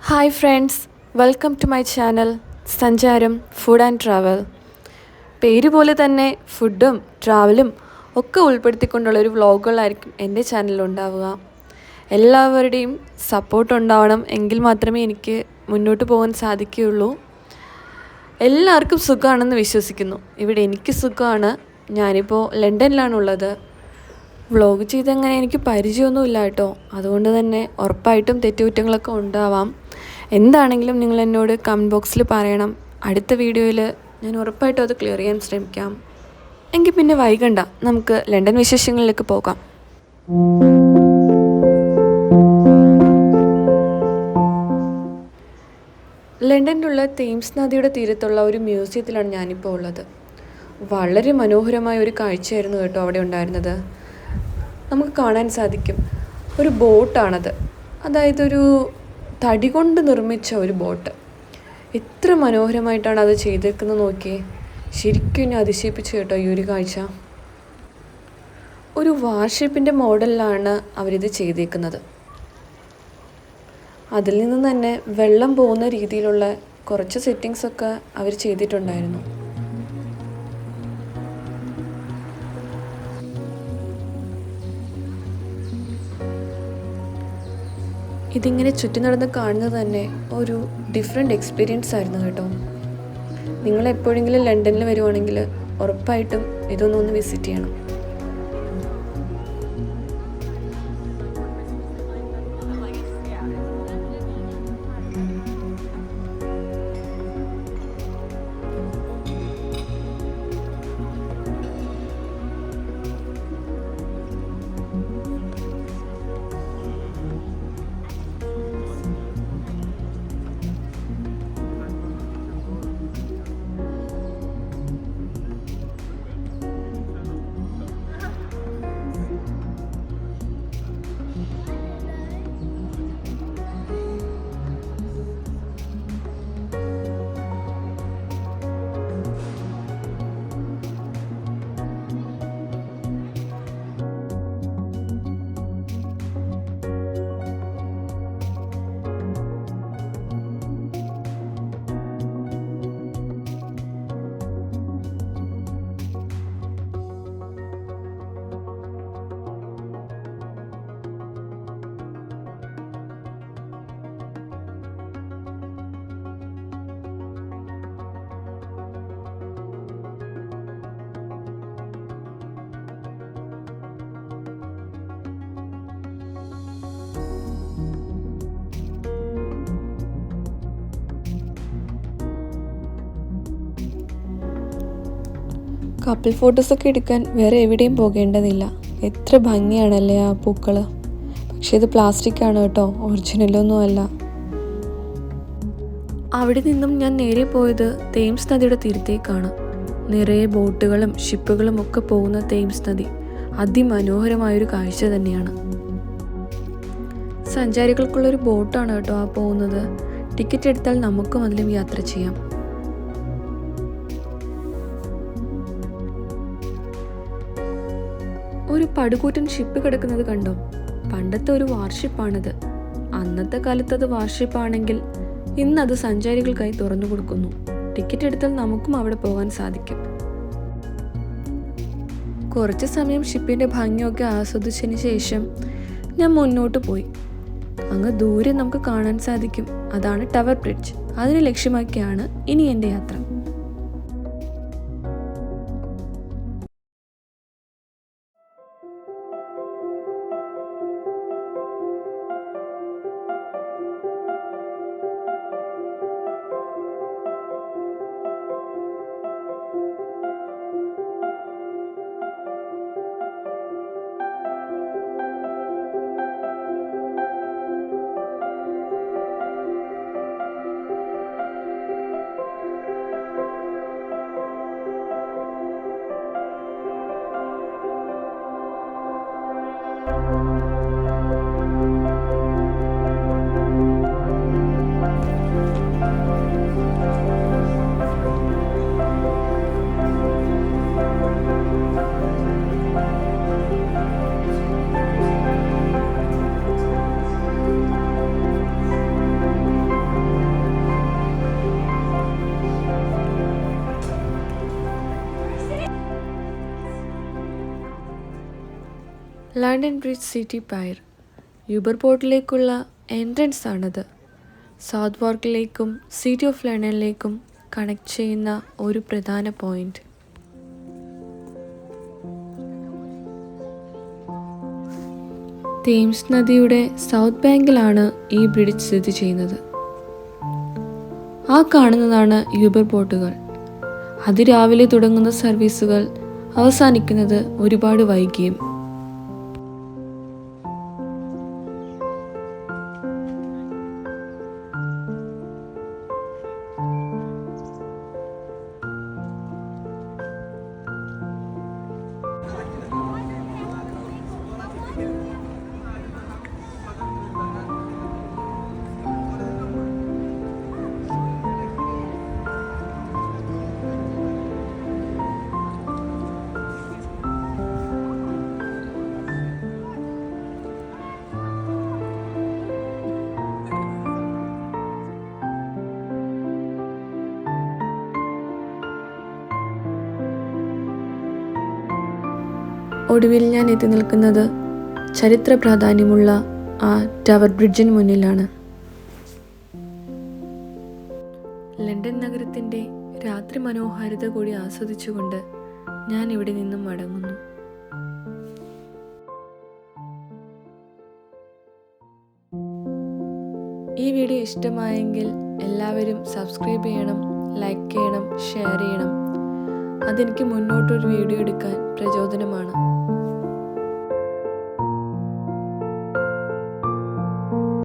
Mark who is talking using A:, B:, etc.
A: Hi friends, welcome to my channel Sancharam food and travel. പേര് പോലെ തന്നെ ഫുഡും ട്രാവലും ഒക്കെ ഉൾപ്പെടുത്തിക്കൊണ്ടുള്ളൊരു വ്ളോഗുകളായിരിക്കും എൻ്റെ ചാനലിലുണ്ടാവുക. എല്ലാവരുടെയും സപ്പോർട്ട് ഉണ്ടാവണം, എങ്കിൽ മാത്രമേ എനിക്ക് മുന്നോട്ട് പോകാൻ സാധിക്കുകയുള്ളൂ. എല്ലാവർക്കും സുഖമാണെന്ന് വിശ്വസിക്കുന്നു. ഇവിടെ എനിക്ക് സുഖമാണ്. ഞാനിപ്പോൾ ലണ്ടനിലാണുള്ളത്. വ്ളോഗ് ചെയ്തങ്ങനെ എനിക്ക് പരിചയമൊന്നുമില്ല കേട്ടോ. അതുകൊണ്ട് തന്നെ ഉറപ്പായിട്ടും തെറ്റുകുറ്റങ്ങളൊക്കെ ഉണ്ടാവാം. എന്താണെങ്കിലും നിങ്ങൾ എന്നോട് കമൻറ്റ് ബോക്സിൽ പറയണം. അടുത്ത വീഡിയോയിൽ ഞാൻ ഉറപ്പായിട്ടും അത് ക്ലിയർ ചെയ്യാൻ ശ്രമിക്കാം. എങ്കിൽ പിന്നെ വൈകണ്ട, നമുക്ക് ലണ്ടൻ വിശേഷങ്ങളിലേക്ക് പോകാം. ലണ്ടനിലുള്ള തേംസ് നദിയുടെ തീരത്തുള്ള ഒരു മ്യൂസിയത്തിലാണ് ഞാനിപ്പോൾ ഉള്ളത്. വളരെ മനോഹരമായ ഒരു കാഴ്ചയായിരുന്നു കേട്ടോ അവിടെ ഉണ്ടായിരുന്നത്. നമുക്ക് കാണാൻ സാധിക്കും, ഒരു ബോട്ടാണത്. അതായത് ഒരു തടി കൊണ്ട് നിർമ്മിച്ച ഒരു ബോട്ട്. എത്ര മനോഹരമായിട്ടാണ് അത് ചെയ്തേക്കുന്നത് നോക്കിയേ. ശരിക്കും എന്നെ അതിശയിപ്പിച്ചു കേട്ടോ ഈ ഒരു കാഴ്ച. ഒരു വാർഷിപ്പിൻ്റെ മോഡലിലാണ് അവരിത് ചെയ്തേക്കുന്നത്. അതിൽ നിന്ന് തന്നെ വെള്ളം പോകുന്ന രീതിയിലുള്ള കുറച്ച് സെറ്റിങ്സൊക്കെ അവർ ചെയ്തിട്ടുണ്ടായിരുന്നു. ഇതിങ്ങനെ ചുറ്റി നടന്ന് കാണുന്നത് തന്നെ ഒരു ഡിഫറെൻ്റ് എക്സ്പീരിയൻസ് ആയിരുന്നു കേട്ടോ. നിങ്ങൾ എപ്പോഴെങ്കിലും ലണ്ടനിൽ വരുവാണെങ്കിൽ ഉറപ്പായിട്ടും ഇതൊന്ന് വിസിറ്റ് ചെയ്യണം. കപ്പിൾ ഫോട്ടോസൊക്കെ എടുക്കാൻ വേറെ എവിടെയും പോകേണ്ടതില്ല. എത്ര ഭംഗിയാണല്ലേ ആ പൂക്കൾ. പക്ഷേ ഇത് പ്ലാസ്റ്റിക് ആണ് കേട്ടോ, ഒറിജിനലൊന്നും അല്ല. അവിടെ നിന്നും ഞാൻ നേരെ പോയത് തേംസ് നദിയുടെ തീരത്തേക്കാണ്. നിറയെ ബോട്ടുകളും ഷിപ്പുകളും ഒക്കെ പോകുന്ന തേംസ് നദി അതിമനോഹരമായൊരു കാഴ്ച തന്നെയാണ്. സഞ്ചാരികൾക്കുള്ളൊരു ബോട്ടാണ് കേട്ടോ ആ പോകുന്നത്. ടിക്കറ്റ് എടുത്താൽ നമുക്കും അതിലും യാത്ര ചെയ്യാം. ഒരു പടുകൂറ്റൻ ഷിപ്പ് കിടക്കുന്നത് കണ്ടോ? പണ്ടത്തെ ഒരു വാർഷിപ്പാണത്. അന്നത്തെ കാലത്ത് അത് വാർഷിപ്പാണെങ്കിൽ ഇന്നത് സഞ്ചാരികൾക്കായി തുറന്നു കൊടുക്കുന്നു. ടിക്കറ്റ് എടുത്താൽ നമുക്കും അവിടെ പോകാൻ സാധിക്കും. കുറച്ച് സമയം ഷിപ്പിൻ്റെ ഭംഗിയൊക്കെ ആസ്വദിച്ചതിന് ശേഷം ഞാൻ മുന്നോട്ട് പോയി. അങ്ങ് ദൂരെ നമുക്ക് കാണാൻ സാധിക്കും, അതാണ് ടവർ ബ്രിഡ്ജ്. അതിനെ ലക്ഷ്യമാക്കിയാണ് ഇനി എൻ്റെ യാത്ര. London bridge city pier Uber പോർട്ടിലേക്കുള്ള എൻട്രൻസ് ആണത്. സൗത്ത് വാർക്കിലേക്കും സിറ്റി ഓഫ് ലണ്ടനിലേക്കും കണക്ട് ചെയ്യുന്ന ഒരു പ്രധാന പോയിന്റ്. തേംസ് നദിയുടെ സൗത്ത് ബാങ്കിലാണ് ഈ ബ്രിഡ്ജ് സ്ഥിതി ചെയ്യുന്നത്. ആ കാണുന്നതാണ് യൂബർ ബോട്ടുകൾ. അതിരാവിലെ തുടങ്ങുന്ന സർവീസുകൾ അവസാനിക്കുന്നത് ഒരുപാട് വൈകിയും. ഒടുവിൽ ഞാൻ എത്തി നിൽക്കുന്നത് ചരിത്ര പ്രാധാന്യമുള്ള ആ ടവർ ബ്രിഡ്ജിന് മുന്നിലാണ്. ലണ്ടൻ നഗരത്തിൻ്റെ രാത്രി മനോഹാരിത കൂടി ആസ്വദിച്ചുകൊണ്ട് ഞാൻ ഇവിടെ നിന്നും മടങ്ങുന്നു. ഈ വീഡിയോ ഇഷ്ടമായെങ്കിൽ എല്ലാവരും സബ്സ്ക്രൈബ് ചെയ്യണം, ലൈക്ക് ചെയ്യണം, ഷെയർ ചെയ്യണം. അതെനിക്ക് മുന്നോട്ടൊരു വീഡിയോ എടുക്കാൻ പ്രചോദനമാണ്.